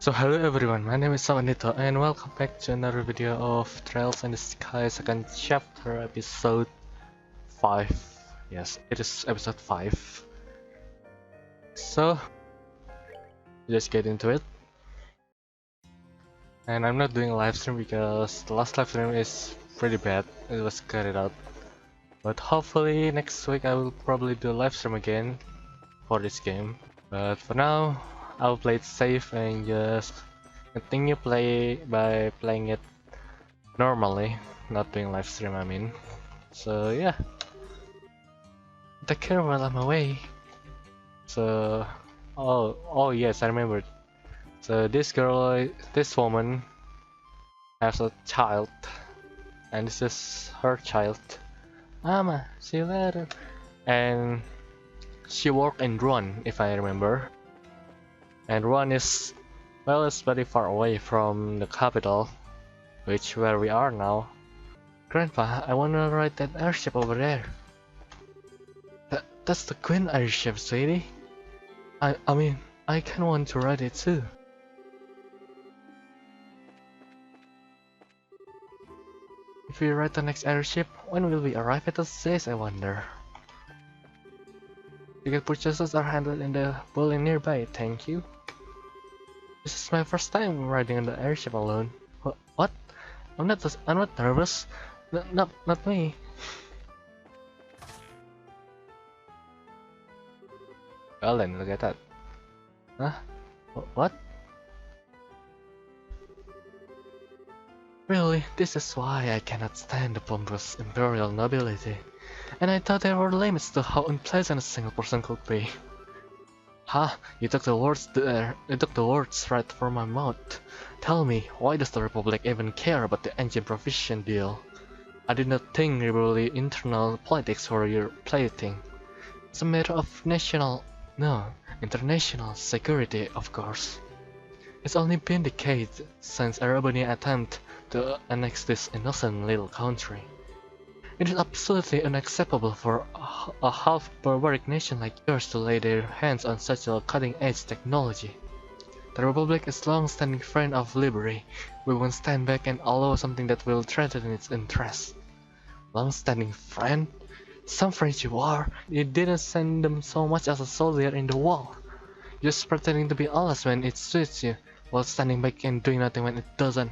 So hello everyone, my name is Sawanito and welcome back to another video of Trails in the Sky second chapter episode 5. Yes, it is episode 5. So, let's get into it. And I'm not doing a live stream because the last live stream is pretty bad, it was cut out. But hopefully next week I will probably do a live stream again for this game. But for now, I'll play it safe and just continue by playing it normally, not doing live stream I mean. So yeah, take care while I'm away. So oh yes, I remembered. So this woman has a child, and this is her child. Mama, see you later. And she worked in Ruan, if I remember. And Ruan is, well, it's very far away from the capital, where we are now. Grandpa, I wanna ride that airship over there. That's the Queen airship, sweetie. I mean, I kinda want to ride it too. If we ride the next airship, when will we arrive at the States, I wonder? Ticket purchases are handled in the building nearby, thank you. This is my first time riding on the airship alone. What? I'm not nervous. Not me. Well then, look at that. Huh? What? Really, this is why I cannot stand the pompous imperial nobility. And I thought there were limits to how unpleasant a single person could be. Ha! You took the words there. You took the words right from my mouth. Tell me, why does the Republic even care about the engine provision deal? I did not think really internal politics were your plaything. It's a matter of international security, of course. It's only been decades since Arabonian attempt to annex this innocent little country. It is absolutely unacceptable for a half-barbaric nation like yours to lay their hands on such a cutting-edge technology. The Republic is a long-standing friend of liberty. We won't stand back and allow something that will threaten its interests. Long-standing friend? Some friends you are. You didn't send them so much as a soldier in the war. Just pretending to be honest when it suits you, while standing back and doing nothing when it doesn't.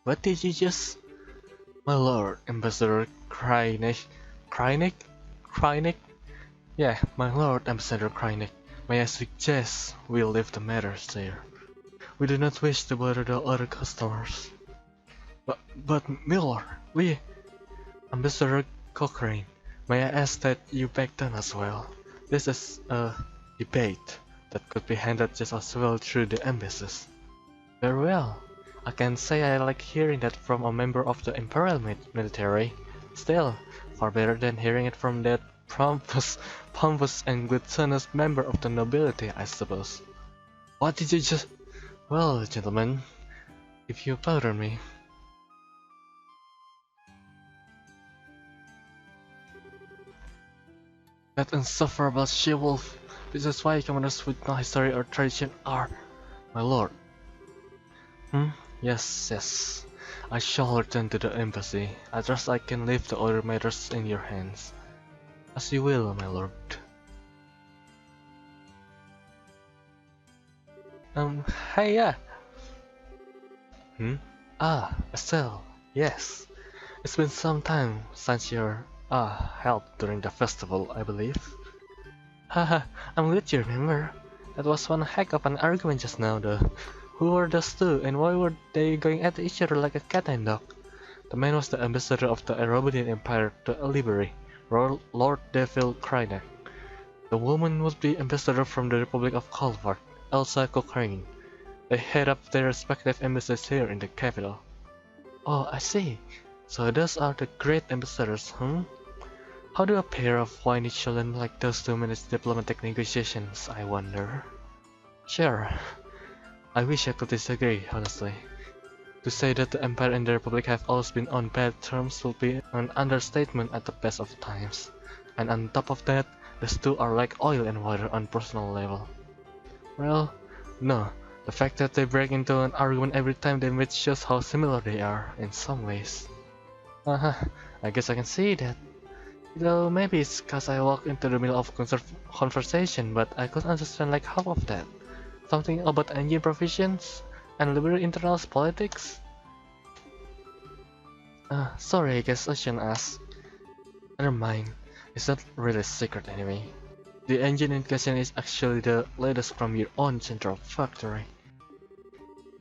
What did you just... My lord, Ambassador Krynik? Yeah, my lord, Ambassador Krynik. May I suggest we leave the matters there. We do not wish to bother the other customers. But Miller, Ambassador Cochrane, may I ask that you back down as well? This is a debate that could be handled just as well through the embassies. Very well. I can say I like hearing that from a member of the Imperial military. Still, far better than hearing it from that pompous and gluttonous member of the nobility, I suppose. What did you just... Well, gentlemen, if you pardon me. That insufferable she-wolf. This is why commanders with no history or tradition are... My lord. Yes. I shall return to the embassy. I trust I can leave the other matters in your hands. As you will, my lord. Hey, yeah. Ah, Estelle. Yes. It's been some time since your help during the festival, I believe. Haha, I'm glad you remember. That was one heck of an argument just now, though. Who were those two, and why were they going at each other like a cat and dog? The man was the ambassador of the Arabonian Empire to Liberty, Lord Devil Krynek. The woman was the ambassador from the Republic of Calvart, Elsa Cochrane. They head up their respective embassies here in the capital. Oh, I see. So those are the great ambassadors, How do a pair of whiny children like those two manage diplomatic negotiations, I wonder? Sure. I wish I could disagree, honestly. To say that the Empire and the Republic have always been on bad terms would be an understatement at the best of times. And on top of that, the two are like oil and water on personal level. Well, no, The fact that they break into an argument every time they meet shows how similar they are in some ways. Uh-huh, I guess I can see that. Though maybe it's cause I walked into the middle of conversation, but I could understand like half of that. Something about engine provisions and liberal internal politics? Sorry, I guess I shouldn't ask. Never mind, it's not really a secret anyway. The engine in question is actually the latest from your own central factory.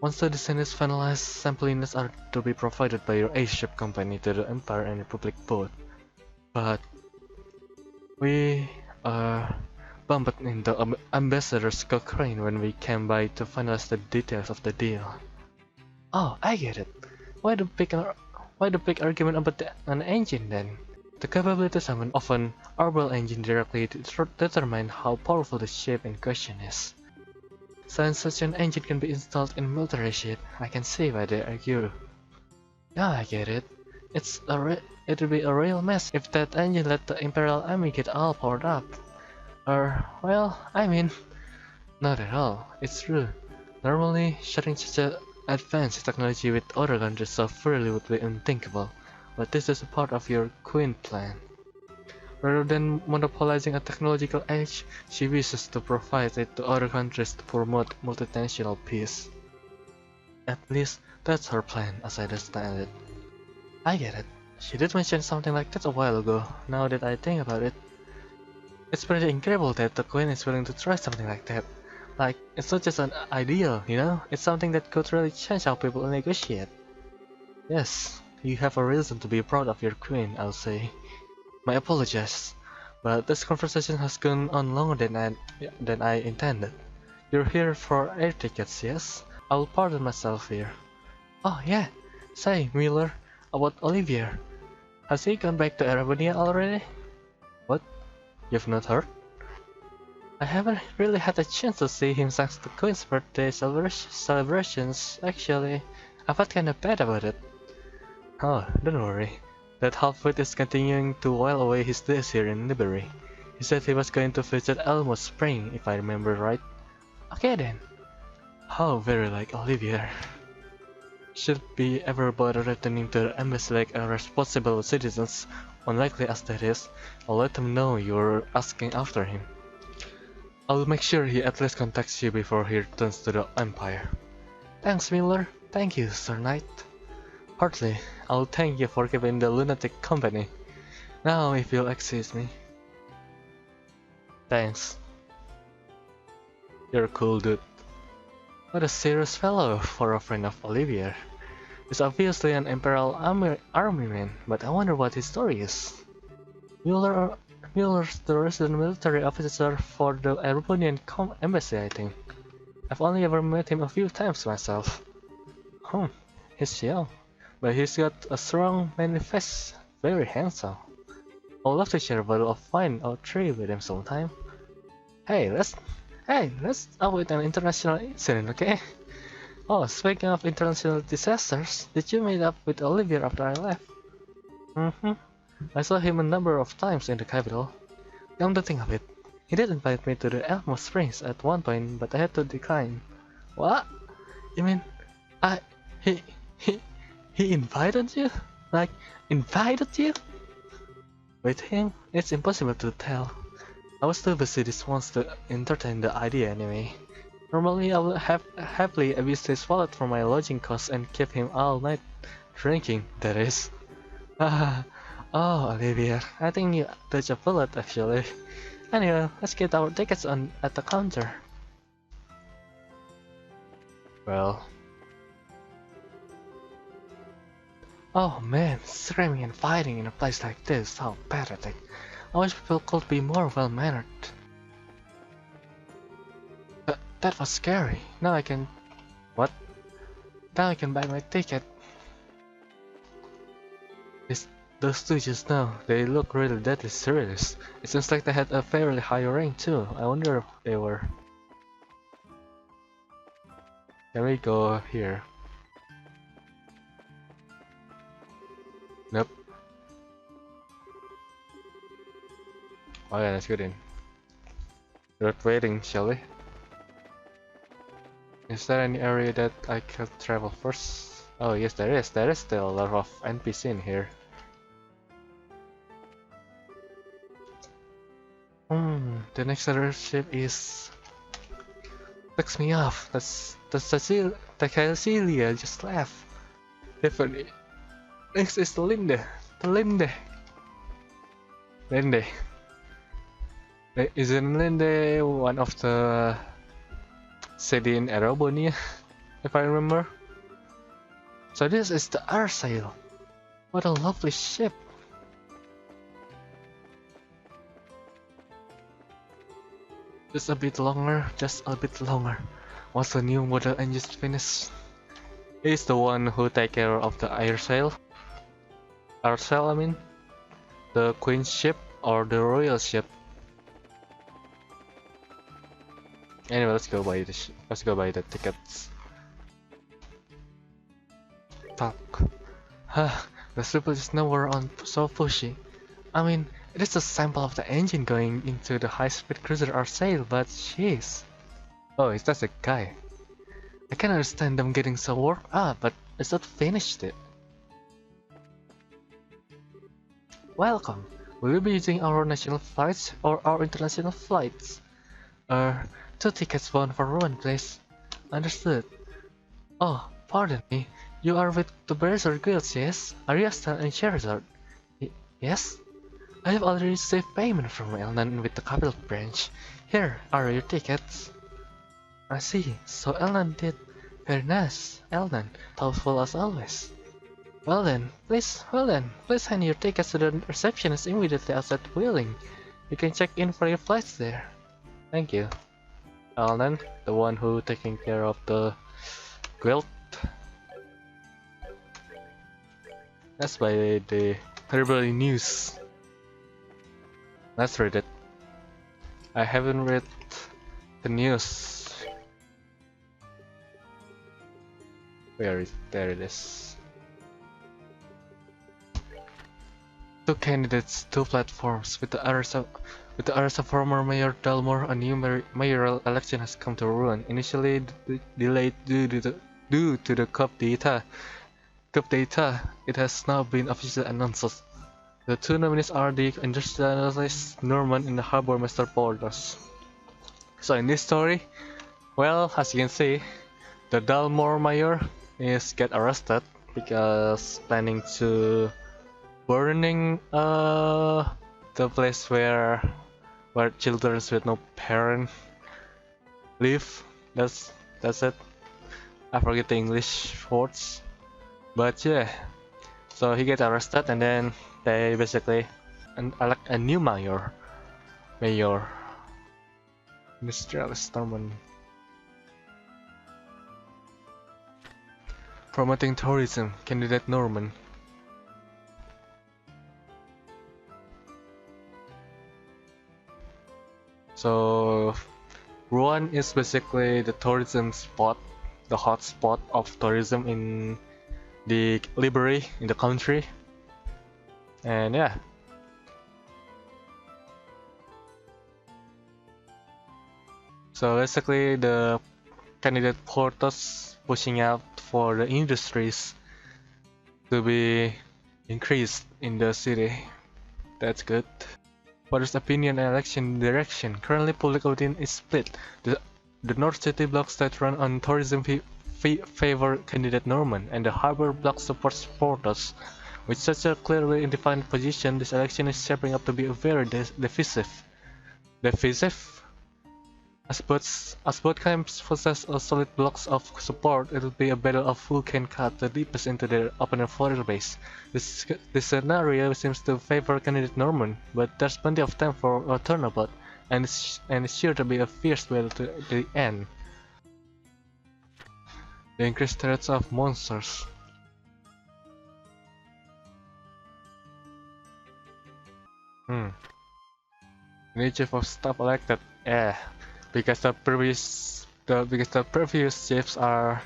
Once the design is finalized, sample units are to be provided by your A-ship company to the Empire and Republic both. But we bumped into Ambassador's Cochrane when we came by to finalize the details of the deal. Oh, I get it. Why the big argument about an engine then? The capabilities of an orbital engine directly determine how powerful the ship in question is. Since such an engine can be installed in military ship, I can see why they argue. Yeah, I get it. It would be a real mess if that engine let the Imperial Army get all powered up. Well, I mean, not at all. It's true. Normally, sharing such a advanced technology with other countries so freely would be unthinkable, but this is a part of your Queen plan. Rather than monopolizing a technological edge, she wishes to provide it to other countries to promote multinational peace. At least, that's her plan, as I understand it. I get it. She did mention something like that a while ago, now that I think about it. It's pretty incredible that the Queen is willing to try something like that. Like, it's not just an ideal, you know? It's something that could really change how people negotiate. Yes, you have a reason to be proud of your Queen, I'll say. My apologies, but this conversation has gone on longer than I intended. You're here for air tickets, yes? I'll pardon myself here. Oh yeah, say, Miller, about Olivier. Has he gone back to Arabia already? What? You've not heard? I haven't really had a chance to see him since the Queen's birthday celebrations. Actually, I felt kinda bad about it. Oh, don't worry. That half-wit is continuing to while away his days here in Liberty. He said he was going to visit Elmo Spring, if I remember right. Okay then. How very like Olivier. Should be ever bother returning to the embassy like a responsible citizen, unlikely as that is, I'll let him know you're asking after him. I'll make sure he at least contacts you before he returns to the Empire. Thanks, Miller. Thank you, Sir Knight. Partly, I'll thank you for keeping the lunatic company. Now, if you'll excuse me. Thanks. You're a cool dude. What a serious fellow for a friend of Olivier. He's obviously an Imperial army man, but I wonder what his story is. Muller's the resident military officer for the Arabunian embassy, I think. I've only ever met him a few times myself. He's young, but he's got a strong, manly face, very handsome. I'd love to share a bottle of wine or three with him sometime. Hey, let's avoid an international incident, okay? Oh, speaking of international disasters, did you meet up with Olivier after I left? I saw him a number of times in the capital. Come to think of it, he did invite me to the Elmo Springs at one point, but I had to decline. What? You mean, he invited you? Like, invited you? With him, it's impossible to tell. I was too busy this once to entertain the idea anyway. Normally, I would have happily abused his wallet for my lodging costs and keep him all night drinking, that is. Oh, Olivia, I think you dodged a bullet actually. Anyway, let's get our tickets at the counter. Well. Oh man, screaming and fighting in a place like this, how pathetic. I wish people could be more well-mannered. That was scary. Now I can... What? Now I can buy my ticket. Those two just now, they look really deadly serious. It seems like they had a fairly high rank too. I wonder if they were... Can we go here? Nope. Okay, let's get in. We're waiting, shall we? Is there any area that I could travel first? Oh yes, there is. There is still a lot of NPC in here. The next other ship is... Picks me off. That's Cecilia. Cecilia just left. Definitely. Next is Linde. The Linde. Linde. Isn't Linde one of the city in Erobonia, if I remember? So this is the Arsail. What a lovely ship. Just a bit longer, just a bit longer. Once the new model engine finished. He's the one who take care of the Arsail. Arsail, I mean. The Queen ship or the Royal ship. Anyway, let's go buy the tickets. Talk. The super is nowhere on so pushy. I mean, it is a sample of the engine going into the high-speed cruiser or sail, but jeez. Oh, is that a guy? I can understand them getting so worked up, but it's not finished yet. Welcome. Will you be using our national flights or our international flights? 2 tickets, one for Ruan, please. Understood. Oh, pardon me. You are with the Berserk Guilds, yes? Ariasta and Charizard? Yes? I have already received payment from Elnan with the capital branch. Here are your tickets. I see. So Elnan did. Very nice. Elnan, thoughtful as always. Well then, please hand your tickets to the receptionist immediately outside the building. You can check in for your flights there. Thank you. Elnan, the one who taking care of the guild. That's by the terrible news. Let's read it. I haven't read the news. Where is there it is. 2 candidates, 2 platforms. With the arrest of former Mayor Dalmore, a new mayoral election has come to Ruan. Initially delayed due to the coup d'etat, it has now been officially announced. The 2 nominees are the industrialist Norman and the harbor master Portos. So in this story, well, as you can see, the Dalmore mayor is get arrested because planning to burning the place where children with no parent live. That's it. I forget the English words, but yeah. So he gets arrested and then they basically elect a new mayor. Industrialist Norman. Promoting tourism, candidate Norman. So Ruan is basically the tourism spot, the hot spot of tourism in the library in the country. And yeah. So basically the candidate Portos pushing out for the industries to be increased in the city. That's good. Voters' opinion and election direction. Currently public opinion is split. The North City blocks that run on tourism favor candidate Norman, and the Harbor block supports Portos. With such a clearly defined position, this election is shaping up to be a very divisive. As both camps possess a solid blocks of support, it will be a battle of who can cut the deepest into their opponent voter base. This scenario seems to favor candidate Norman, but there's plenty of time for a turnabout, and it's sure to be a fierce battle to the end. The increased threats of monsters. New chief of staff elected. Yeah. Because the previous chiefs are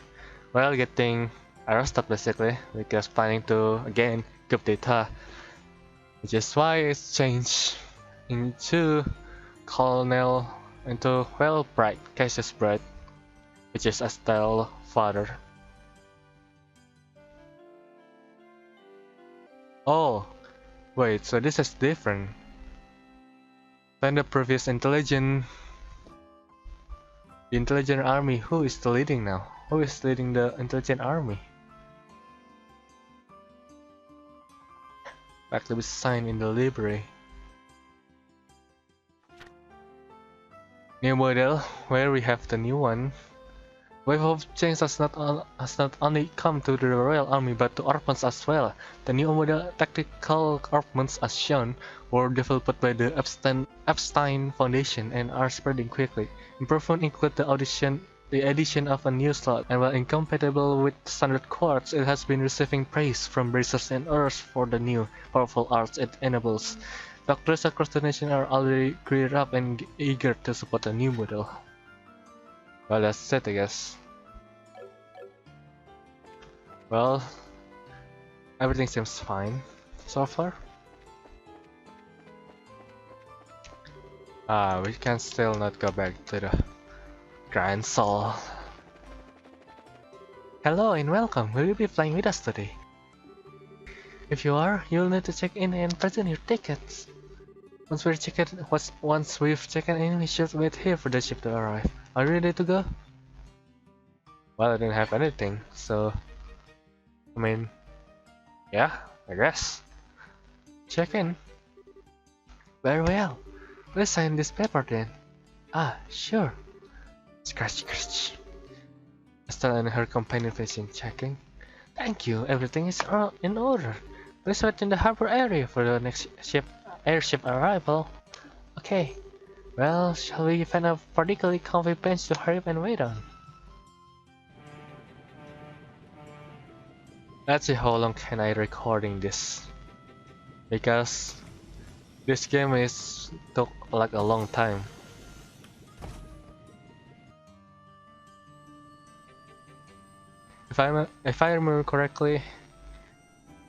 well getting arrested basically because planning to again coup d'etat, which is why it's changed into Colonel into well Bright, Cassius Bright. which is a style father. Oh, wait, so this is different than the previous intelligent army. Who is the leading now? Who is leading the intelligent army? Back to be signed in the library. New model, where we have the new one. Wave of change has not only come to the Royal Army but to orphans as well. The new model tactical orphans as shown were developed by the Epstein Foundation and are spreading quickly. Improvements include the addition of a new slot, and while incompatible with standard quartz, it has been receiving praise from bracers and others for the new, powerful arts it enables. Doctors across the nation are already geared up and eager to support the new model. Well, that's it, I guess. Well, everything seems fine so far. We can still not go back to the Grand Sol. Hello and welcome. Will you be flying with us today? If you are, you'll need to check in and present your tickets. Once we've checked in, we should wait here for the ship to arrive. Are you ready to go? Well, I didn't have anything, so I mean, yeah, I guess. Check in. Very well. Let's sign this paper then. Ah, sure. Scratch, scratch. Estelle and her companion finishing checking. Thank you, everything is in order. Please wait in the harbor area for the next airship arrival. Okay. Well, shall we find a particularly comfy bench to hurry up and wait on? Let's see how long can I recording this. Because this game took like a long time. If I remember correctly,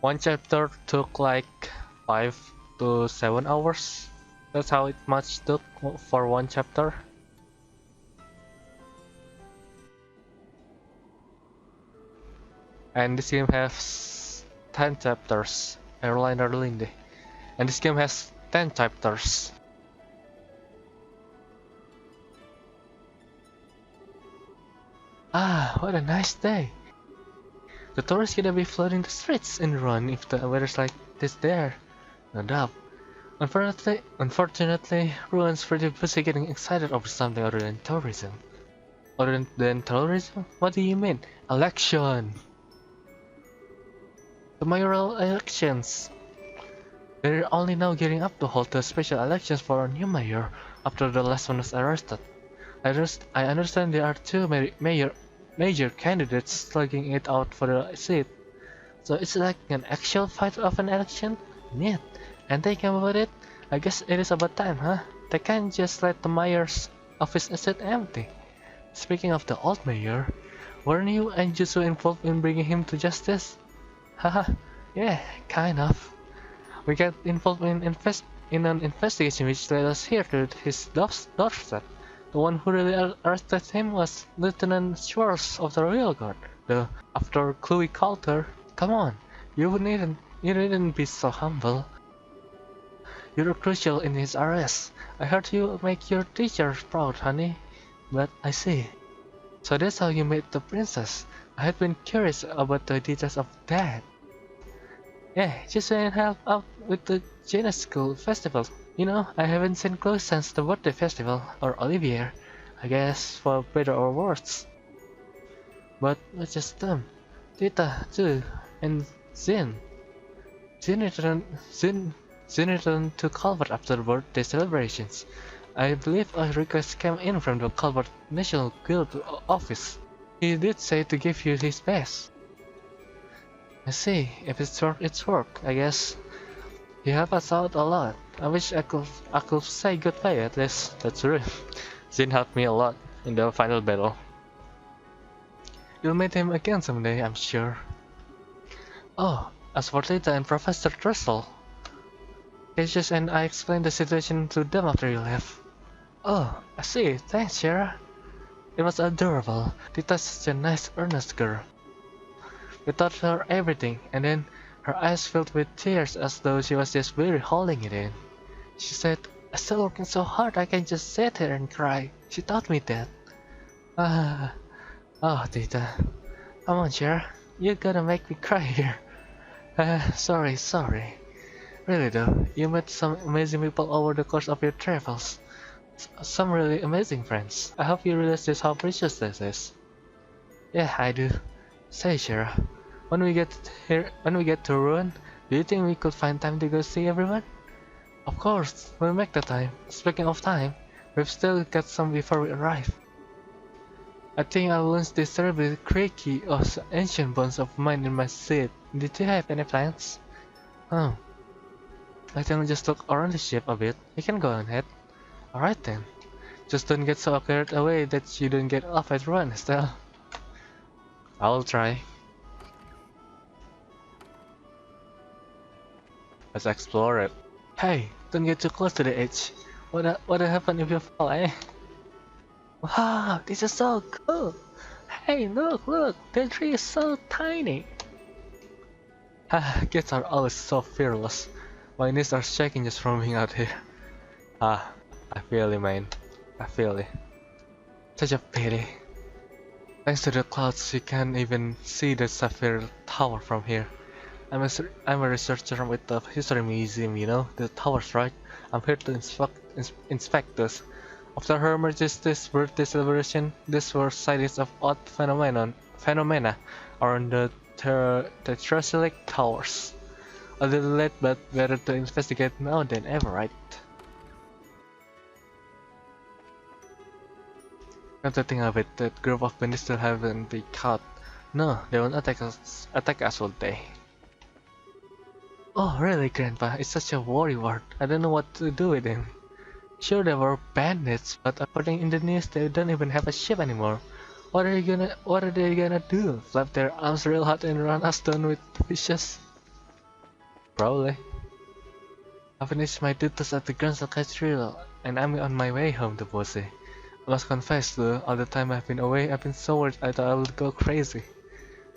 one chapter took like 5 to 7 hours. That's how much took for one chapter. And this game has 10 chapters. Airliner Lindy. And this game has 10 chapters. Ah, what a nice day. The tourists gonna be flooding the streets in Ruan if the weather's like this there. No doubt. Unfortunately, Ruan's pretty busy getting excited over something other than tourism. Other than tourism? What do you mean? Election! The mayoral elections. They're only now gearing up to hold the special elections for a new mayor after the last one was arrested. I understand there are two major candidates slugging it out for the seat. So it's like an actual fight of an election? Neat. And thinking about it, I guess it is about time, huh? They can't just let the mayor's office sit empty. Speaking of the old mayor, weren't you and Jutsu involved in bringing him to justice? Haha, yeah, kind of. We got involved in an investigation which led us here to his doorstep. The one who really arrested him was Lieutenant Schwartz of the Royal Guard. After Chloe called her, come on, you needn't be so humble. You were crucial in his arrest. I heard you make your teacher proud, honey. But I see. So that's how you met the princess. I had been curious about the details of that. Yeah, just went and help out with the Janus School Festival. You know, I haven't seen Chloe since the birthday festival, or Olivier, I guess, for better or worse. But it's just them. Tita, too, and Zin. Zin returned to Calvert after the birthday celebrations. I believe a request came in from the Calvert National Guild office. He did say to give you his best. I see. If it's work, I guess. He helped us out a lot. I wish I could say goodbye at least. That's true. Zin helped me a lot in the final battle. You'll meet him again someday, I'm sure. Oh, as for Tita and Professor Trestle, Cassius and I explained the situation to them after you left. Oh, I see. Thanks, Shara. It was adorable. Tita's such a nice, earnest girl. We taught her everything, and then her eyes filled with tears as though she was just really holding it in. She said, "I'm still working so hard I can just sit here and cry." She taught me that. Ah, oh, Tita. Come on, Cher. You're gonna make me cry here. Sorry. Really though, you met some amazing people over the course of your travels. Some really amazing friends. I hope you realize just how precious this is. Yeah, I do. Say, Shira, when we get to Ruan, do you think we could find time to go see everyone? Of course, we'll make the time. Speaking of time, we've still got some before we arrive. I think I'll launch this terribly creaky ancient bones of mine in my seat. Did you have any plans? Oh, I think I'll just look around the ship a bit. You can go ahead. Alright then. Just don't get so carried away that you don't get off at Ruan, Estelle. I'll try. Let's explore it. Hey, don't get too close to the edge. What happen if you fall, eh? Wow, this is so cool! Hey, look, the tree is so tiny! Kids are always so fearless. My knees are shaking just from being out here. I feel it, man. I feel it. Such a pity. Thanks to the clouds, you can't even see the Sapphire Tower from here. I'm a researcher with the History Museum, you know, the towers, right? I'm here to inspect this. After Her Majesty's birthday celebration, these were sightings of odd phenomena around the Terracilic Towers. A little late, but better to investigate now than ever, right? Come to think of it, that group of bandits still haven't been caught. No, they won't attack us all day. Oh, really, Grandpa? It's such a worry word. I don't know what to do with him. Sure, they were bandits, but according in the news, they don't even have a ship anymore. What are they gonna do? Flap their arms real hard and run us down with fishes? Probably. I finished my duties at the Grand Cathedral, and I'm on my way home to Bose. I must confess, though, all the time I've been away, I've been so worried I thought I would go crazy.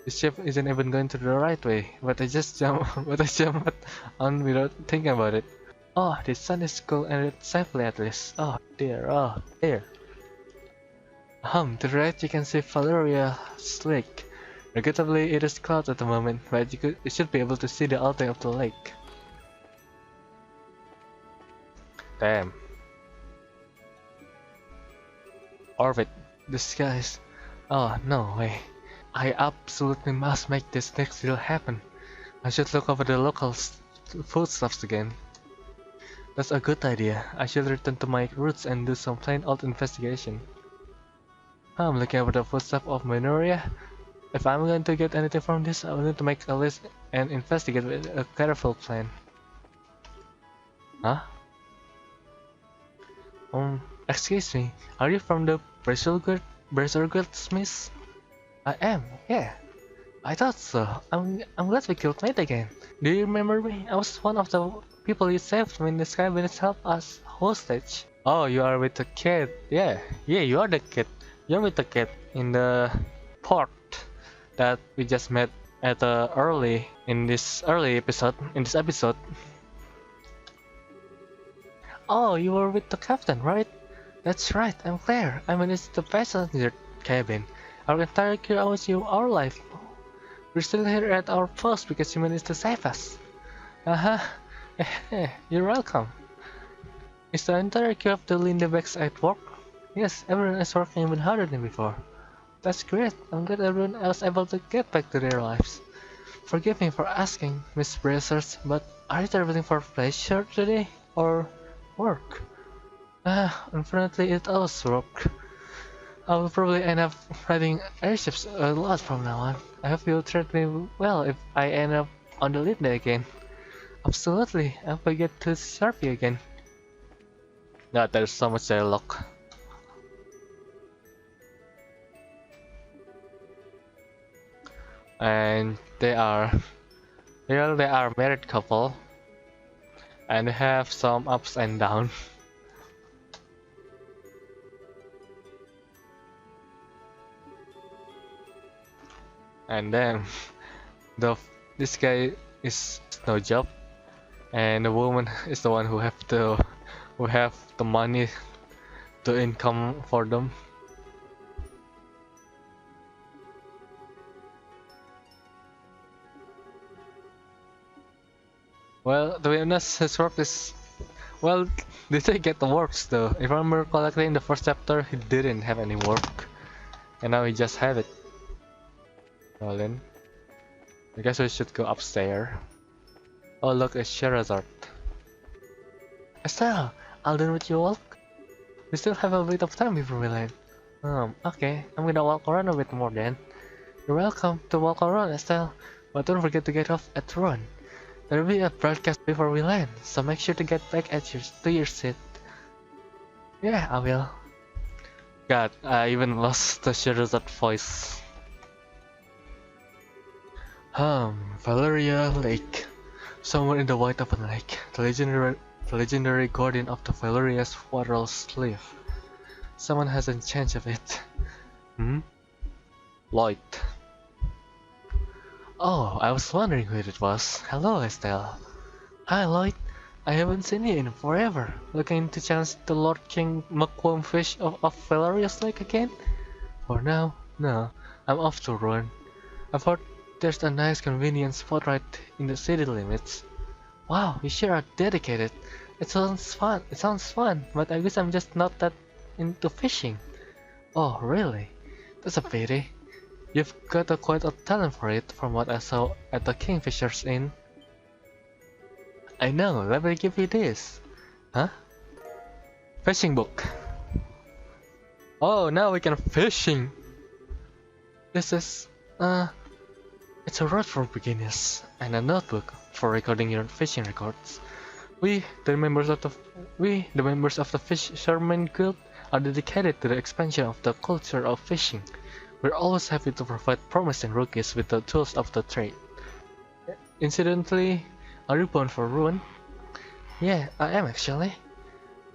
The ship isn't even going to the right way, but I jumped on without thinking about it. Oh, the sun is cool and it's safely at least. Oh dear. To the right you can see Valeria Lake. Regrettably, it is cloudy at the moment, but you should be able to see the outline of the lake. Damn. Orbit. The skies. Oh, no way. I absolutely must make this next deal happen. I should look over the local foodstuffs again. That's a good idea. I should return to my roots and do some plain old investigation. I'm looking over the foodstuff of Minoria. If I'm going to get anything from this, I will need to make a list and investigate with a careful plan. Huh? Excuse me, are you from the Berserker Smiths? I am, yeah. I thought so. I'm glad we killed mate again. Do you remember me? I was one of the people you saved when the Sky Bandits helped us hostage. Oh, you are with the kid. Yeah, you are the kid. You're with the kid in the port that we just met at in this episode. Oh, you were with the captain, right? That's right, I'm Claire. I managed the passenger cabin. Our entire crew owes you our life. We're still here at our post because you managed to save us. You're welcome. Is the entire crew of the Lindebecks at work? Yes, everyone is working even harder than before. That's great. I'm glad everyone else able to get back to their lives. Forgive me for asking, Miss Bracers, but are you traveling for pleasure today or work? Unfortunately, it always work. I will probably end up riding airships a lot from now on. I hope you'll treat me well if I end up on the lead day again. Absolutely, I hope I get to Sharpie again. God, there's so much dialogue. And they are married couple, and they have some ups and downs. And then the this guy is no job, and the woman is the one who have the money to income for them. Well, to be honest, his work is well. They say get the works though. If I remember correctly, in the first chapter, he didn't have any work, and now he just have it. Well then, I guess we should go upstairs. Oh look, it's Sherazard. Estelle, I'll done with your walk. We still have a bit of time before we land. Okay, I'm gonna walk around a bit more then. You're welcome to walk around, Estelle, but don't forget to get off at Ruan. There'll be a broadcast before we land, so make sure to get back at to your seat. Yeah, I will. God, I even lost the Sherazard voice. Valeria Lake. Somewhere in the wide open lake, the legendary guardian of the Valeria's waters live. Someone has in charge of it. Lloyd. Oh, I was wondering who it was. Hello, Estelle. Hi, Lloyd. I haven't seen you in forever. Looking to challenge the Lord King Muckwormfish of Valeria's Lake again? For now, no. I'm off to Ruan. I've heard there's a nice convenient spot right in the city limits. Wow, you sure are dedicated. It sounds fun, but I guess I'm just not that into fishing. Oh, really? That's a pity. You've got quite a talent for it, from what I saw at the Kingfisher's Inn. I know, let me give you this. Huh? Fishing book. Oh, now we can fishing! This is, it's a rod for beginners, and a notebook for recording your fishing records. We, the members of the Fishermen Guild, are dedicated to the expansion of the culture of fishing. We're always happy to provide promising rookies with the tools of the trade. Incidentally, are you bound for Ruan? Yeah, I am actually.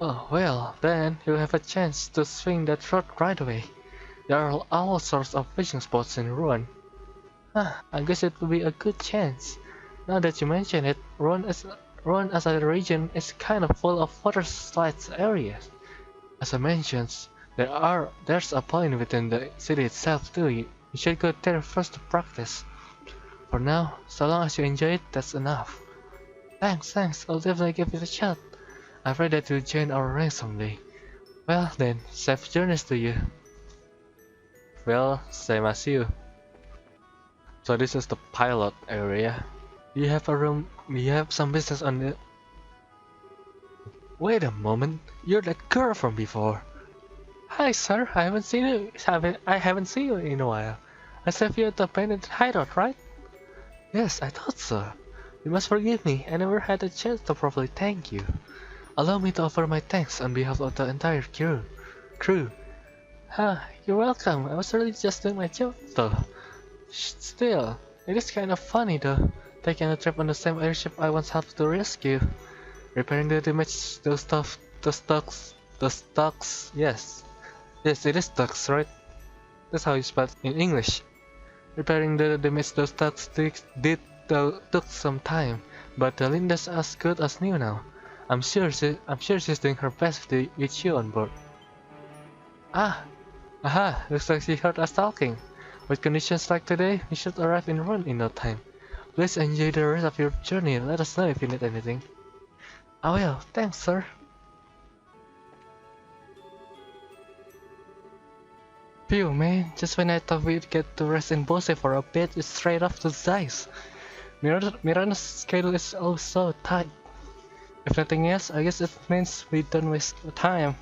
Oh, well, then you'll have a chance to swing that rod right away. There are all sorts of fishing spots in Ruan. I guess it will be a good chance. Now that you mention it, Ruan as a region is kind of full of water slides areas. As I mentioned, there's a point within the city itself too. You should go there first to practice. For now, so long as you enjoy it, that's enough. Thanks, I'll definitely give it a shot. I pray that you'll join our ranks someday. Well then, safe journeys to you. Well, same as you. So this is the pilot area. You have a room, you have some business on the... Wait a moment, you're that girl from before. Hi sir, I haven't seen you in a while. I saw you at the painted hideout, right? Yes, I thought so. You must forgive me, I never had a chance to properly thank you. Allow me to offer my thanks on behalf of the entire crew. You're welcome. I was really just doing my job though. Still, it is kind of funny though, taking a trip on the same airship I once helped to rescue. Repairing the damage, the stocks, yes, it is stocks, right? That's how you spell it in English. Repairing the damage, those stocks took some time, but Linda's as good as new now. I'm sure she's doing her best with you on board. Looks like she heard us talking. With conditions like today, we should arrive in Ruan in no time. Please enjoy the rest of your journey and let us know if you need anything. I will, thanks sir. Phew man, just when I thought we'd get to rest in Bose for a bit, it's straight off to Zeiss. Mirana's schedule is also tight. If nothing else, I guess it means we don't waste time.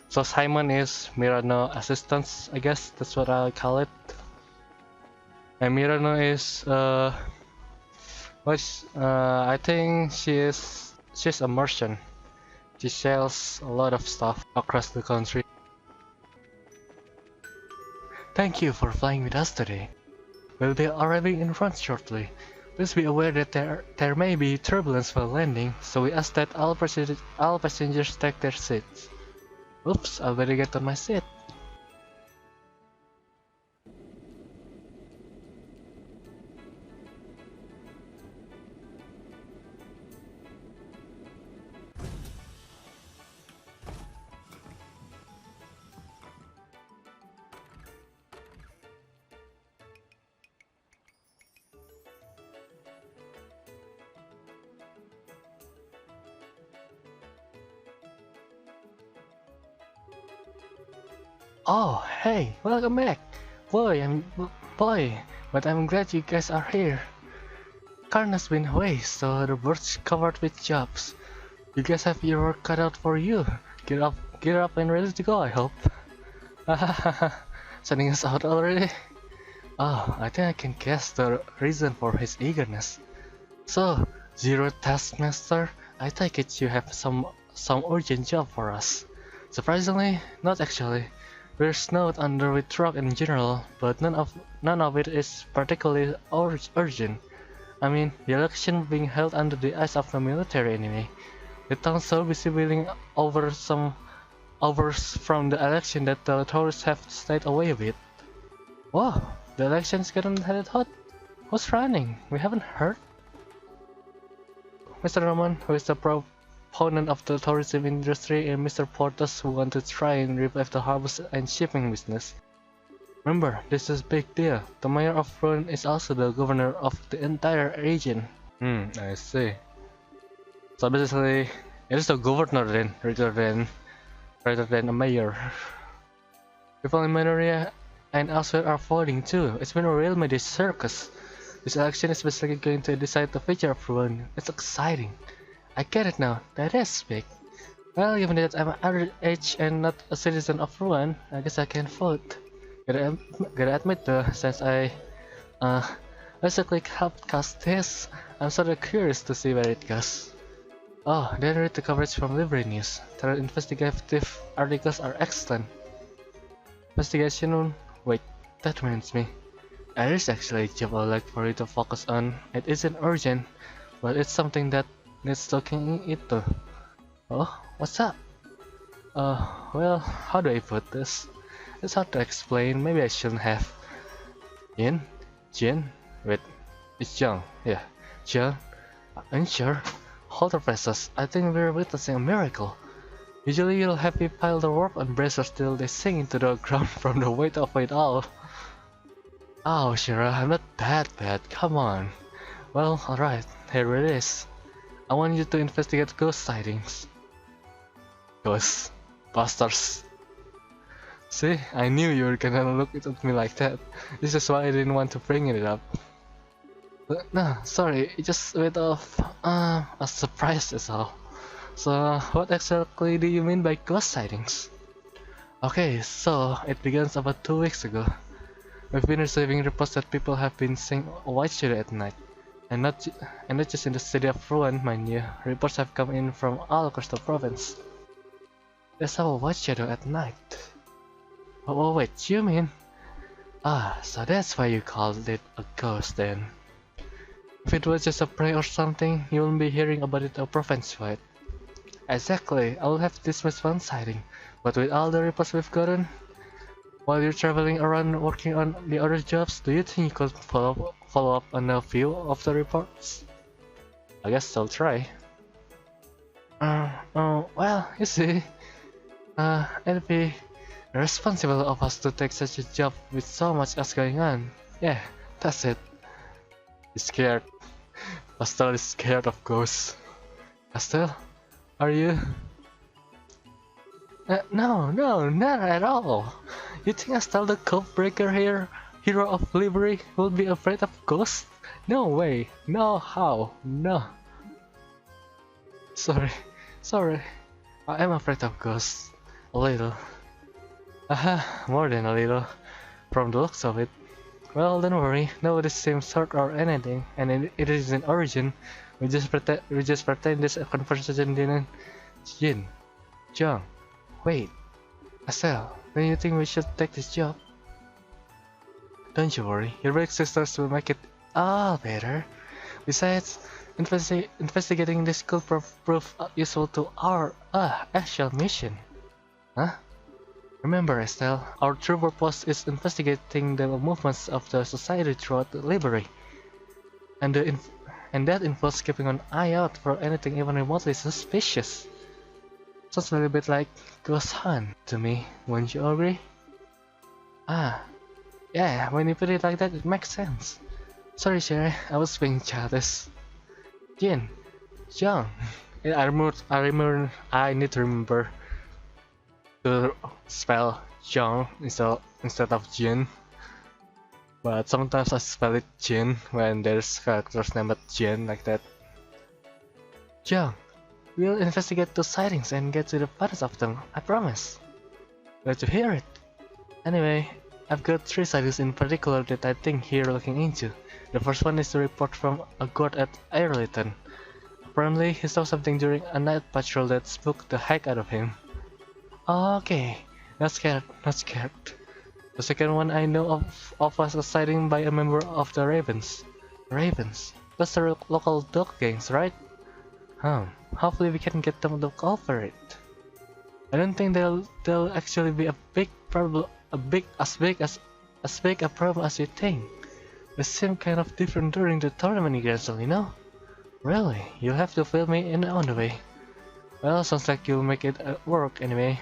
So Simon is Mirano assistant, I guess that's what I'll call it. And Mirano is I think she's a merchant. She sells a lot of stuff across the country. Thank you for flying with us today. We'll be arriving in Ruan shortly. Please be aware that there may be turbulence while landing, so we ask that all passengers take their seats. Oops, I better get on my seat. Oh, hey, welcome back. Boy, but I'm glad you guys are here. Karna's been away, so the bird's covered with jobs. You guys have your work cut out for you. Get up and ready to go, I hope. Sending us out already? Oh, I think I can guess the reason for his eagerness. So, Zero Taskmaster, I take it you have some urgent job for us. Surprisingly, not actually. We're snowed under with truck in general, but none of it is particularly urgent. I mean, the election being held under the eyes of the military anyway. The town's so busy wheeling over some hours from the election that the tourists have stayed away a bit. Whoa, the election's getting headed hot. Who's running? We haven't heard. Mr. Roman, who is the proponent of the tourism industry, and Mr. Portas, who want to try and revive the harvest and shipping business. Remember, this is a big deal. The mayor of Ruan is also the governor of the entire region. I see. So basically, it is the governor then, rather than a mayor. People in Minoria and elsewhere are voting too. It's been a real media circus. This election is basically going to decide the future of Ruan. It's exciting. I get it now. That is big. Well, given that I'm underage and not a citizen of Ruan, I guess I can vote. Gotta admit though, since I basically helped cast this, I'm sort of curious to see where it goes. Oh, then read the coverage from Library News. Their investigative articles are excellent. Investigation? Wait, that reminds me. There is actually a job I'd like for you to focus on. It isn't urgent, but it's something that needs looking into. Oh, what's up? Well, how do I put this? It's hard to explain, maybe I shouldn't have. Jin? Wait, it's John, yeah. John? Unsure? Hold the presses, I think we're witnessing a miracle. Usually you'll have me pile the warp and bracers till they sink into the ground from the weight of it all. Oh, Shira, I'm not that bad, come on. Well, alright, here it is. I want you to investigate ghost sightings. Ghosts. Busters. See, I knew you were gonna look at me like that. This is why I didn't want to bring it up. But no, sorry, it's just a bit of a surprise is all. So, what exactly do you mean by ghost sightings? Okay, so it began about 2 weeks ago. We've been receiving reports that people have been seeing a white shadow at night. And not just in the city of Ruan, mind you. Reports have come in from all across the province. They saw a white shadow at night. Oh wait, you mean? Ah, so that's why you called it a ghost then. If it was just a prey or something, you wouldn't be hearing about it province-wide. Exactly, I'll have dismissed one sighting, but with all the reports we've gotten, while you're traveling around working on the other jobs, do you think you could follow up on a few of the reports? I guess I'll try. Well, you see, it'd be irresponsible of us to take such a job with so much else going on. Yeah, that's it. He's scared. Pastel is scared of ghosts. Pastel, are you? No, not at all. You think Astal the code breaker here, hero of livery, will be afraid of ghosts? No way, no how, no. Sorry, I am afraid of ghosts. A little. More than a little. From the looks of it. Well, don't worry, nobody seems hurt or anything, and it isn't urgent. We just pretend this conversation didn't. John, wait. Asel, don't you think we should take this job? Don't you worry, your big sisters will make it all better. Besides, investigating this could prove useful to our actual mission. Huh? Remember, Estelle, our true purpose is investigating the movements of the society throughout the library. And that involves keeping an eye out for anything even remotely suspicious. Sounds a little bit like Ghost Hunt to me, wouldn't you agree? Ah, yeah, when you put it like that, it makes sense. Sorry, Sherry, I was being childish. John, I need to remember to spell John instead of Jin. But sometimes I spell it Jin when there's characters named Jin like that. John, we'll investigate those sightings and get to the bottom of them, I promise. Glad to hear it. Anyway, I've got 3 sightings in particular that I think you're looking into. The first one is the report from a guard at Airliton. Apparently, he saw something during a night patrol that spooked the heck out of him. Okay, not scared, not scared. The second one I know of was a sighting by a member of the Ravens. Ravens? That's the local dog gangs, right? Hopefully we can get them to cooperate. I don't think they'll actually be a big problem, as big a problem as you think. They seem kind of different during the tournament rehearsal, you know? Really? You'll have to fill me in on the way. Well, sounds like you'll make it work anyway.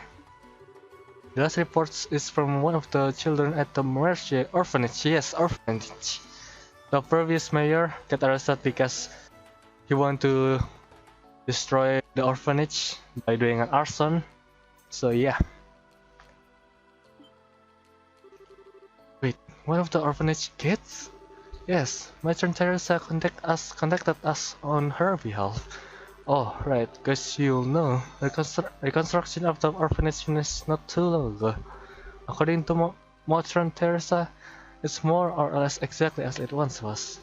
The last report is from one of the children at the Mercy orphanage. Yes, orphanage. The previous mayor got arrested because he wanted to destroy the orphanage by doing an arson. So yeah. Wait, one of the orphanage kids? Yes, Matron Teresa contacted us on her behalf. Oh, right, cause you'll know, the reconstruction of the orphanage finished not too long ago. According to Matron Teresa, it's more or less exactly as it once was.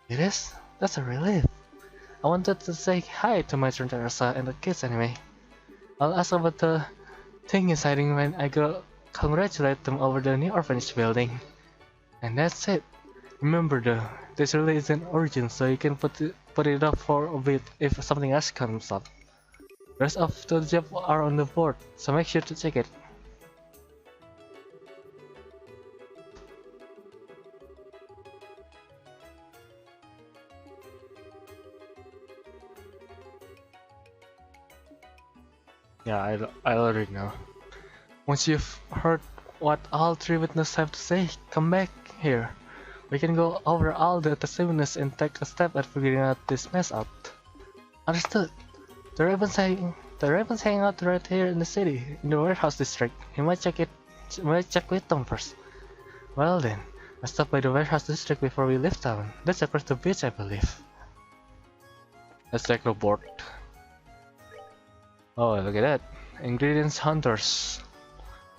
It is? That's a relief. I wanted to say hi to Matron Teresa and the kids anyway. I'll ask about the thing inside when I go congratulate them over the new orphanage building. And that's it. Remember though, this really isn't urgent, so you can put it up for a bit if something else comes up. The rest of the job are on the board, so make sure to check it. Yeah, I already know. Once you've heard what all 3 witnesses have to say, come back here. We can go over all the testimonies and take a step at figuring out this mess out. Understood. The Ravens hang out right here in the city, in the warehouse district. You might check with them first. Well then, let's stop by the warehouse district before we leave town. That's across the beach, I believe. Let's check the board. Oh, look at that. Ingredients hunters.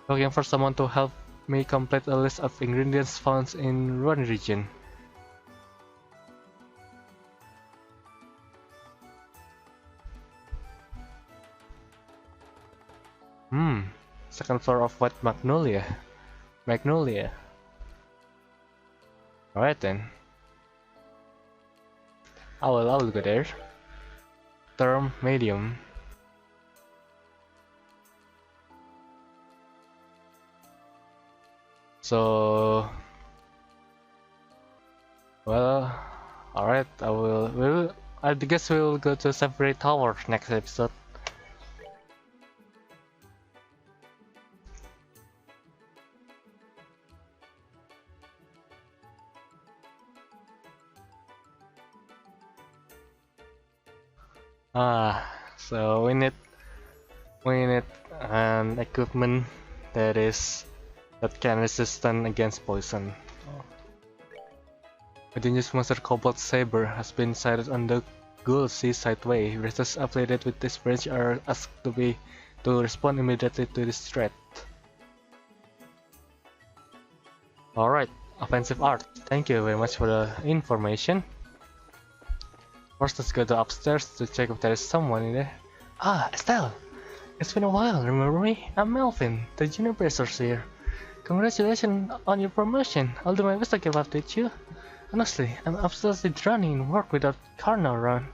Looking for someone to help me complete a list of ingredients found in Ruan region. Second floor of White Magnolia. Alright then. I'll go there. Term medium. So, well, alright, I guess we'll go to separate tower next episode. So we need an equipment that can resistant against poison. A dangerous monster Cobalt Saber has been sighted on the Ghoul Seaside Way. Researchers affiliated with this branch are asked to respond immediately to this threat. Alright, offensive art. Thank you very much for the information. First, let's go to upstairs to check if there is someone in there. Ah, Estelle! It's been a while, remember me? I'm Melvin, the junior bracers here. Congratulations on your promotion. I'll do my best to keep up with you. Honestly, I'm absolutely drowning in work without Carno around.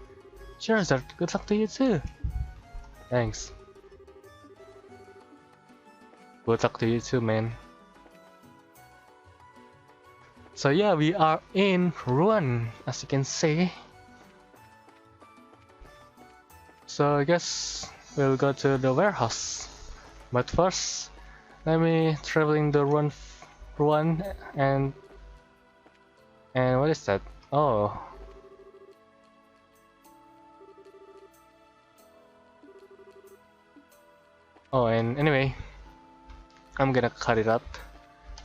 Sure, sir. Good luck to you too. Thanks. Good luck to you too, man. So yeah, we are in Ruan, as you can see. So I guess we'll go to the warehouse. But first, let me traveling the Ruan and what is that? Oh. Oh, and anyway, I'm gonna cut it up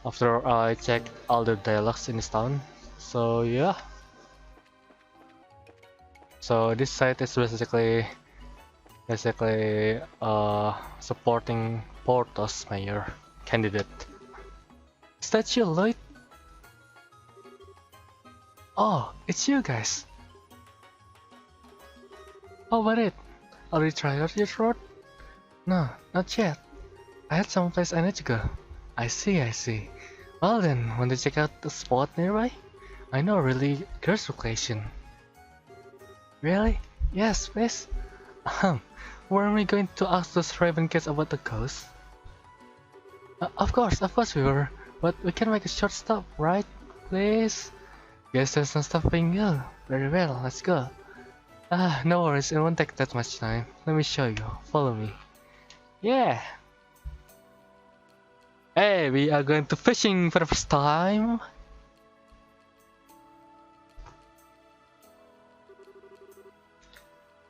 after I check all the dialogues in this town. So yeah. So this site is basically supporting Porto's mayor candidate. Is that you, Lloyd? Oh, it's you guys. How about it? Are you tried out your road? No, not yet. I had some place I need to go. I see, I see. Well then, want to check out the spot nearby? I know a really girls location. Really? Yes, please. Weren't we going to ask those Raven kids about the ghost? Of course we were. But we can make a short stop, right? Please? Guess there's no stopping you. Very well, let's go. No worries, it won't take that much time. Let me show you. Follow me. Yeah! Hey, we are going to fishing for the first time!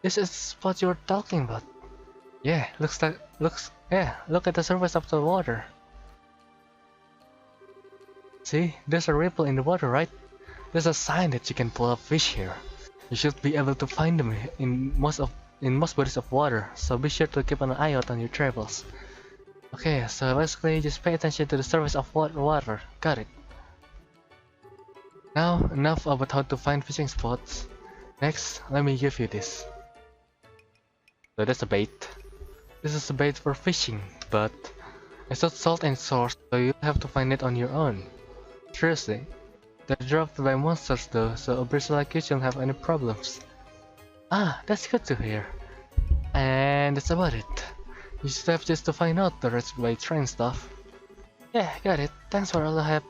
This is the spot you were talking about. Yeah, look at the surface of the water. See, there's a ripple in the water, right? There's a sign that you can pull up fish here. You should be able to find them in most bodies of water, so be sure to keep an eye out on your travels. Okay, so basically just pay attention to the surface of water. Got it. Now, enough about how to find fishing spots. Next, let me give you this. So that's a bait. This is a bait for fishing, but it's not salt and source, so you have to find it on your own. Seriously. They're dropped by monsters though, so a person like you shouldn't have any problems. Ah, that's good to hear. And that's about it. You should have just to find out the rest by trying stuff. Yeah, got it. Thanks for all the help.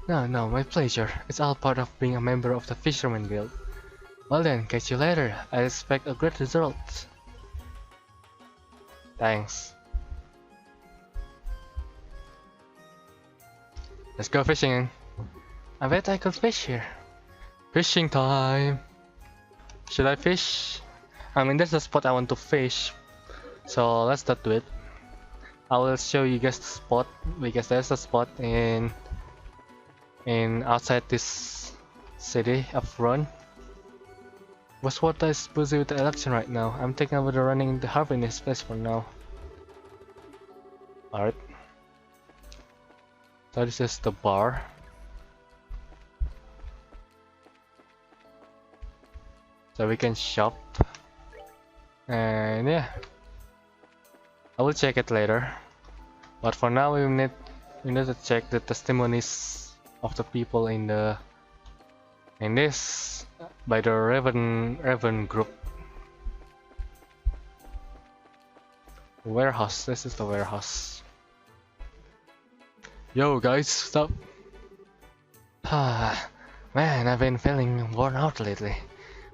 No, my pleasure. It's all part of being a member of the Fisherman Guild. Well then, catch you later. I expect a great result. Thanks. Let's go fishing. I bet I could fish here. Fishing time! Should I fish? I mean, there's a spot I want to fish. So let's not do it. I will show you guys the spot because there's a spot in outside this city of Ruan. What's what is busy with the election right now? I'm thinking about running the harvest in this place for now. Alright. So this is the bar. So we can shop. And yeah. I will check it later. But for now we need to check the testimonies of the people in this by the Raven group. Warehouse. This is the warehouse. Yo guys, stop. Man, I've been feeling worn out lately.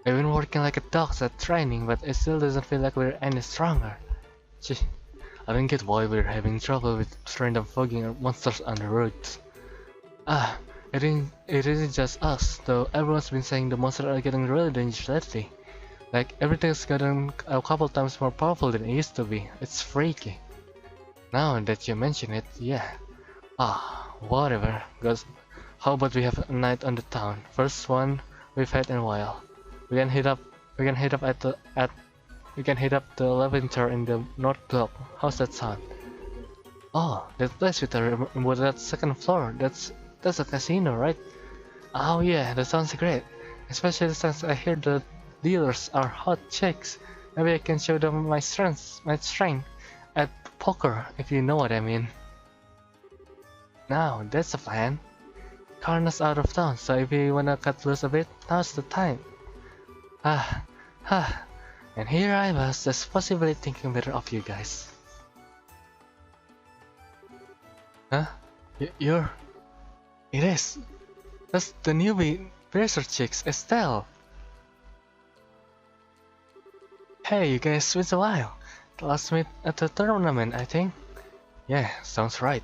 I've been working like a dog at training, but it still doesn't feel like we're any stronger. Gee, I don't get why we're having trouble with random fogging monsters on the roads. It isn't just us, though everyone's been saying the monsters are getting really dangerous lately. Like, everything's gotten a couple times more powerful than it used to be. It's freaky. Now that you mention it, yeah. Whatever. Guys, how about we have a night on the town? First one we've had in a while. We can hit up the Levanter in the North Block. How's that sound? Oh, that place with that second floor. That's a casino, right? Oh yeah, that sounds great. Especially since I hear the dealers are hot chicks. Maybe I can show them my strength at poker, if you know what I mean. Now, that's a plan. Karna's out of town, so if you wanna cut loose a bit, now's the time. And here I was, just possibly thinking better of you guys. Huh? You're... It is. That's the newbie bracer chicks, Estelle. Hey, you guys, it's a while. Last meet at the tournament, I think. Yeah, sounds right.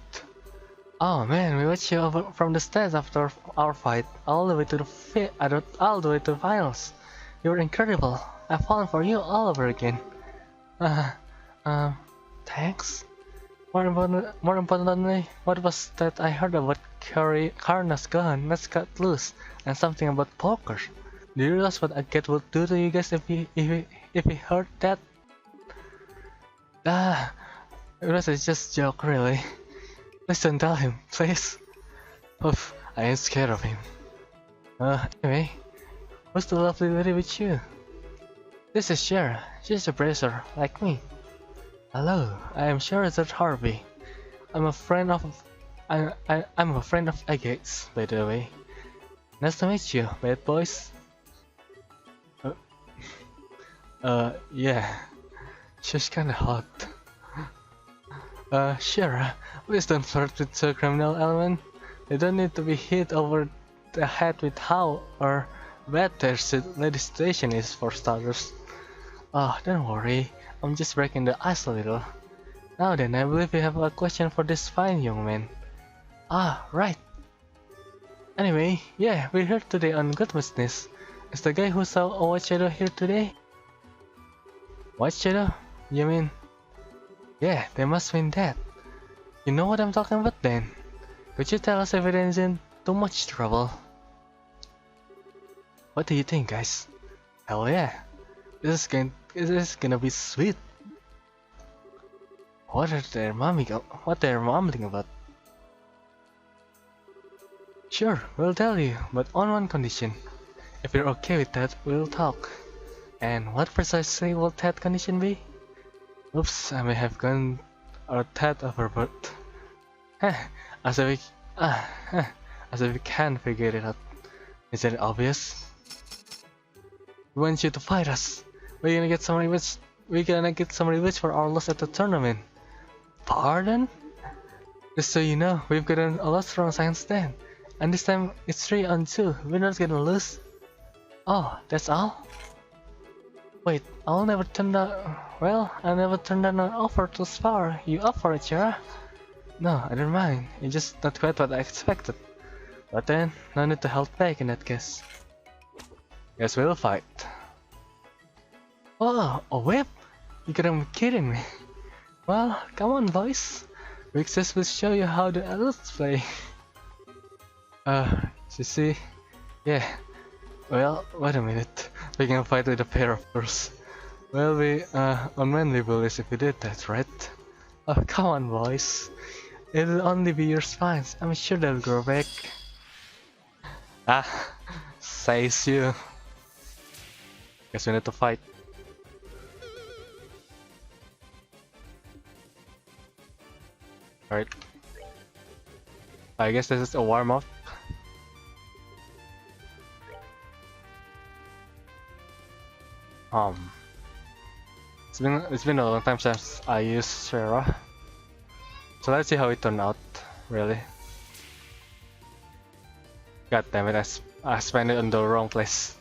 Oh man, we watched you over from the stands after our fight, all the way to the finals. You were incredible. I've fallen for you all over again. Thanks. More importantly, what was that I heard about Karna's gun? Let's cut loose, and something about poker. Do you realize what a cat would do to you guys if he heard that? Ah, it was a just joke, really. Please don't tell him, please. Oof, I ain't scared of him. Anyway, who's the lovely lady with you? This is Cher. She's a bracer, like me. Hello, I am Sherazade Harvey. I'm a friend of I'm a friend of Agate's, by the way. Nice to meet you, bad boys. Yeah, she's kinda hot. Sure, please don't flirt with the criminal element. They don't need to be hit over the head with how or bad their legislation is for starters. Oh, don't worry, I'm just breaking the ice a little. Now then, I believe you have a question for this fine young man. Ah, right. Anyway, yeah, we're here today on good business. Is the guy who saw a white shadow here today? White shadow? You mean? Yeah, they must mean that. You know what I'm talking about then? Could you tell us if it isn't too much trouble? What do you think, guys? Hell yeah! This is gonna be sweet. What they're mumbling about? Sure, we'll tell you, but on one condition. If you're okay with that, we'll talk. And what precisely will that condition be? Oops, I may have gone a tad overboard. Heh, as if we can't figure it out. Is it obvious? We want you to fight us. We're gonna get some revenge. We're gonna get some revenge for our loss at the tournament. Pardon? Just so you know, we've gotten a lot strong since then. And this time it's 3-on-2. We're not gonna lose. Oh, that's all? Wait, I'll never turn down. Well, I never turned down an offer to spar. You up for it, Shara? No, I don't mind. It's just not quite what I expected. But then, no need to hold back in that case. Guess we'll fight. Oh, a whip? You gotta be kidding me. Well, come on, boys. Rixus will show you how the adults play. You see? Yeah. Well, wait a minute. We can fight with a pair of furs. Well, we, unmanly bullies if we did that, right? Oh, come on, boys. It'll only be your spines. I'm sure they'll grow back. Ah, says you. Guess we need to fight. Alright. I guess this is a warm-up. It's been a long time since I used Sarah. So let's see how it turned out, really. God damn it, I spent it on the wrong place.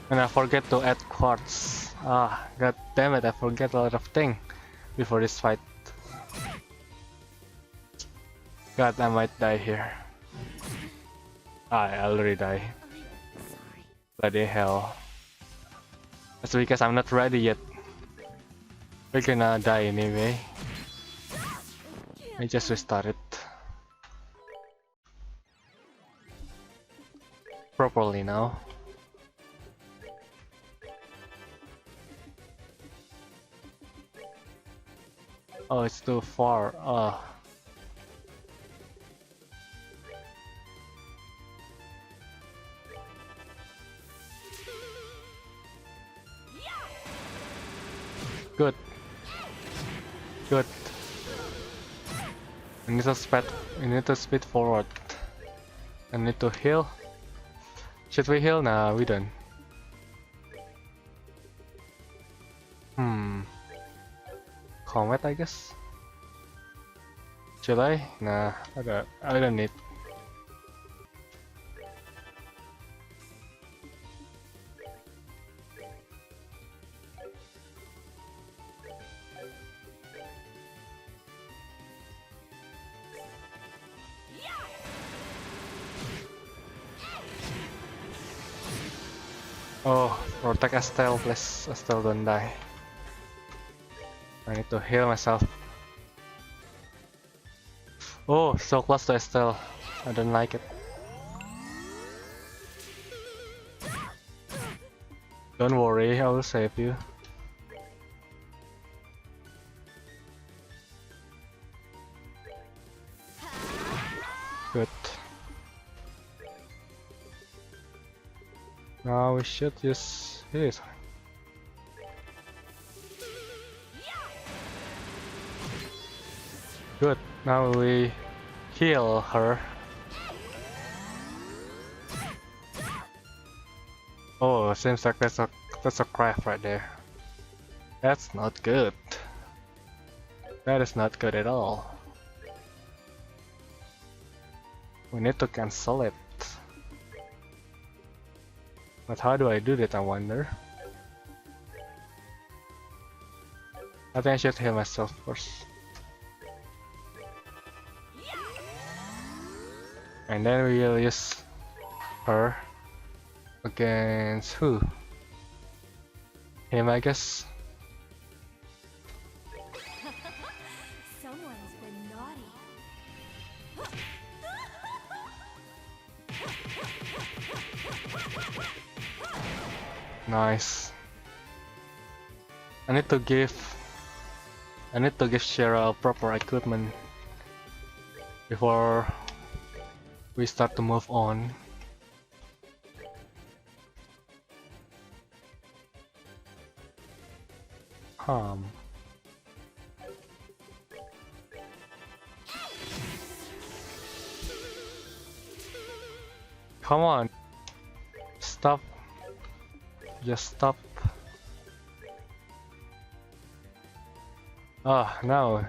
And I forget to add quartz. Ah, god damn it, I forget a lot of things before this fight. God, I might die here. Ah, I already died. Bloody hell. That's because I'm not ready yet. We're gonna die anyway. I just restarted. Properly now. Oh, it's too far. Good. Good. I need to speed forward. I need to heal. Should we heal? Nah, we don't. Combat, I guess. Should I? Nah, I don't need. Oh, protect Estelle, please. Estelle, don't die. I need to heal myself. Oh, so close to Estelle. I don't like it. Don't worry, I will save you. Good. Now we should use this. Good. Now we heal her. Oh, seems like that's a craft right there. That's not good. That is not good at all. We need to cancel it. But how do I do that, I wonder? I think I should heal myself first. And then we will use her against who? Him, I guess. Someone's been naughty. Nice. I need to give Shara proper equipment before we start to move on. Come on. Stop. Just stop. Oh, now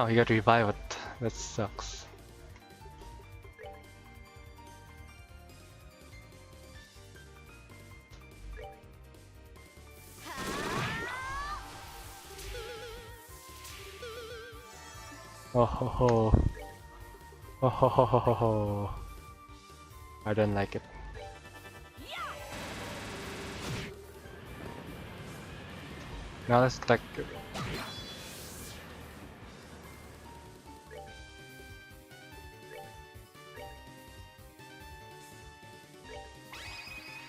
he got revived. That sucks. Oh ho ho. Oh ho ho ho ho ho. I don't like it. Now let's attack.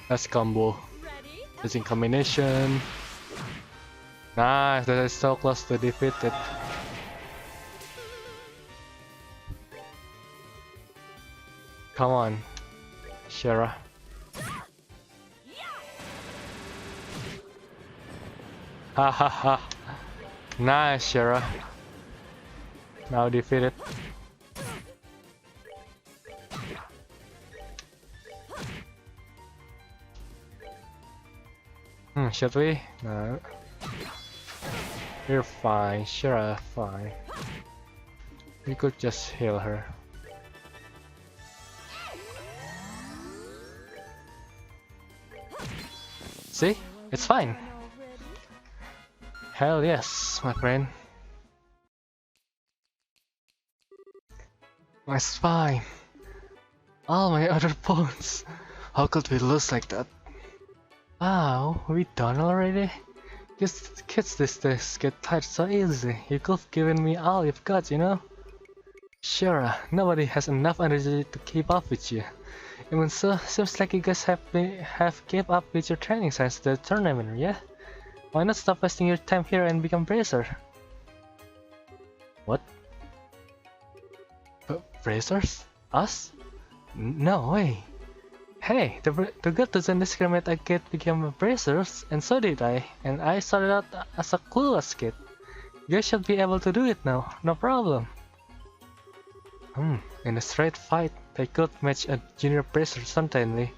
Let's combo. Using combination. Nice, that is so close to defeat it. Come on, Shara. Ha ha ha. Nice, Shara. Now defeated. Should we? No. You're fine, Shara, fine. We could just heal her. See? It's fine. Hell yes, my friend. It's fine. All my other pawns. How could we lose like that? Wow, we done already? Just kids these days get tired so easy. You could have given me all you've got, you know? Sure, nobody has enough energy to keep up with you. Even so, seems like you guys have kept up with your training since the tournament, yeah? Why not stop wasting your time here and become bracer? What? Bracers? Us? No way. Hey, the god doesn't discriminate a kid became bracers, and so did I. And I started out as a clueless kid. You guys should be able to do it now, no problem. In a straight fight, they could match a junior bracer certainly.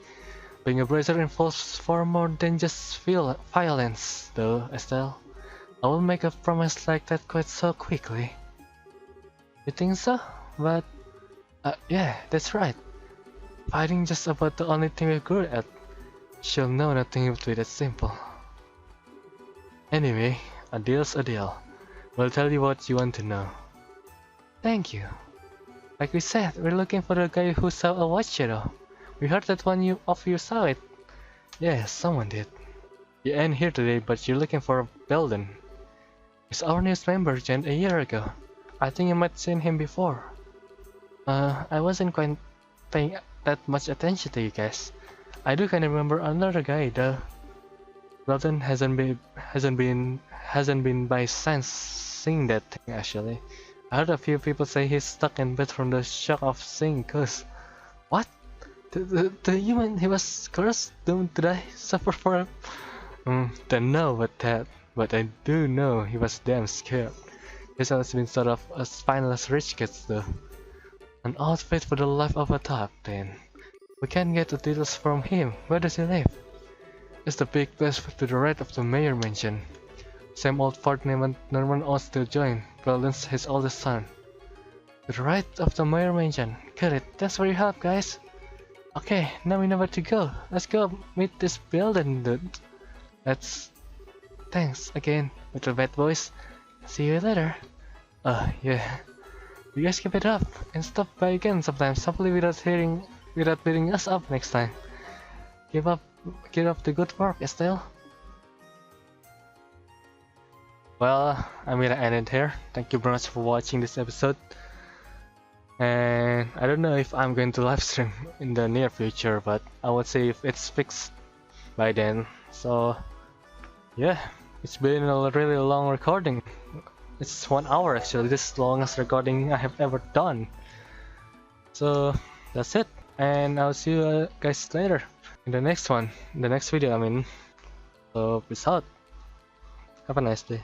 Being a bracer involves far more than just violence, though, Estelle. I won't make a promise like that quite so quickly. You think so? But, yeah, that's right. Fighting just about the only thing we're good at. She'll know nothing would be that simple. Anyway, a deal's a deal. We'll tell you what you want to know. Thank you. Like we said, we're looking for the guy who saw a white shadow. We heard that one of you saw it. Yeah, someone did. You ain't here today, but you're looking for a Belden. He's our newest member joined a year ago. I think you might seen him before. I wasn't quite paying that much attention to you guys. I do kinda remember another guy though. Belden hasn't been by since seeing that thing actually. I heard a few people say he's stuck in bed from the shock of seeing ghosts. What? The human he was cursed? Did I suffer for him? Don't know about that, but I do know he was damn scared. He's always been sort of a spineless rich kid though. An outfit for the life of a top then. We can't get the details from him. Where does he live? It's the big place to the right of the mayor mansion. Same old fart named Norman owns to join. Belden's his oldest son. To the right of the mayor mansion. Got it. Thanks for your help, guys. Okay, now we know where to go. Let's go meet this Belden dude. Let's... Thanks again, little bad boys. See you later. Yeah. You guys keep it up and stop by again sometimes, hopefully without beating us up next time. Keep up the good work, Estelle. Well, I'm gonna end it here. Thank you very much for watching this episode. And I don't know if I'm going to live stream in the near future, but I would say if it's fixed by then. So yeah, it's been a really long recording. It's 1 hour actually, this is the longest recording I have ever done. So that's it, and I'll see you guys later in the next one, the next video I mean. So peace out, have a nice day.